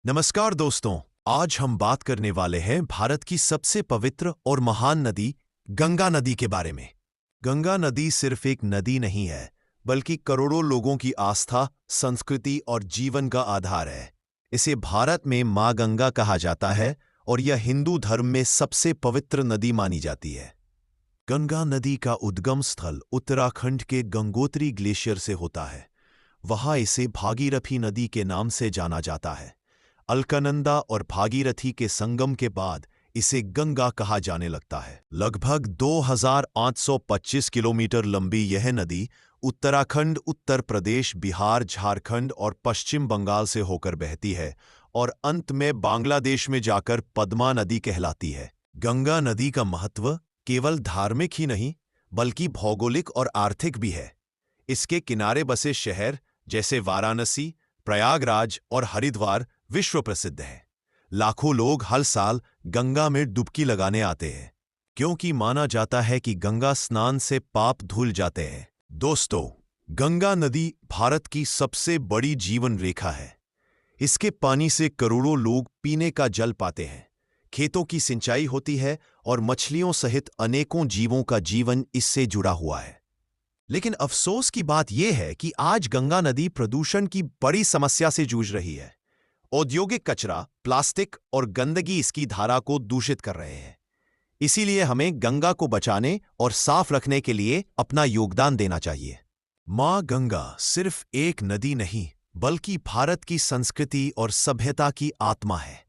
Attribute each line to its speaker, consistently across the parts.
Speaker 1: नमस्कार दोस्तों, आज हम बात करने वाले हैं भारत की सबसे पवित्र और महान नदी गंगा नदी के बारे में। गंगा नदी सिर्फ एक नदी नहीं है, बल्कि करोड़ों लोगों की आस्था, संस्कृति और जीवन का आधार है। इसे भारत में मां गंगा कहा जाता है और यह हिंदू धर्म में सबसे पवित्र नदी मानी जाती है। गंगा नदी का उद्गम स्थल उत्तराखंड के गंगोत्री ग्लेशियर से होता है। वहां इसे भागीरथी नदी के नाम से जाना जाता है। अलकनंदा और भागीरथी के संगम के बाद इसे गंगा कहा जाने लगता है। लगभग 2825 किलोमीटर लंबी यह नदी उत्तराखंड, उत्तर प्रदेश, बिहार, झारखंड और पश्चिम बंगाल से होकर बहती है और अंत में बांग्लादेश में जाकर पद्मा नदी कहलाती है। गंगा नदी का महत्व केवल धार्मिक ही नहीं, बल्कि भौगोलिक और आर्थिक भी है। इसके किनारे बसे शहर जैसे वाराणसी, प्रयागराज और हरिद्वार विश्व प्रसिद्ध हैं। लाखों लोग हर साल गंगा में डुबकी लगाने आते हैं, क्योंकि माना जाता है कि गंगा स्नान से पाप धुल जाते हैं। दोस्तों, गंगा नदी भारत की सबसे बड़ी जीवन रेखा है। इसके पानी से करोड़ों लोग पीने का जल पाते हैं, खेतों की सिंचाई होती है और मछलियों सहित अनेकों जीवों का जीवन इससे जुड़ा हुआ है। लेकिन अफसोस की बात यह है कि आज गंगा नदी प्रदूषण की बड़ी समस्या से जूझ रही है। औद्योगिक कचरा, प्लास्टिक और गंदगी इसकी धारा को दूषित कर रहे हैं। इसीलिए हमें गंगा को बचाने और साफ रखने के लिए अपना योगदान देना चाहिए। मां गंगा सिर्फ एक नदी नहीं, बल्कि भारत की संस्कृति और सभ्यता की आत्मा है।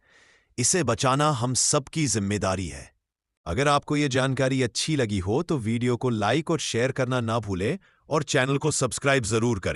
Speaker 1: इसे बचाना हम सबकी जिम्मेदारी है। अगर आपको ये जानकारी अच्छी लगी हो तो वीडियो को लाइक और शेयर करना ना भूलें और चैनल को सब्सक्राइब जरूर करें।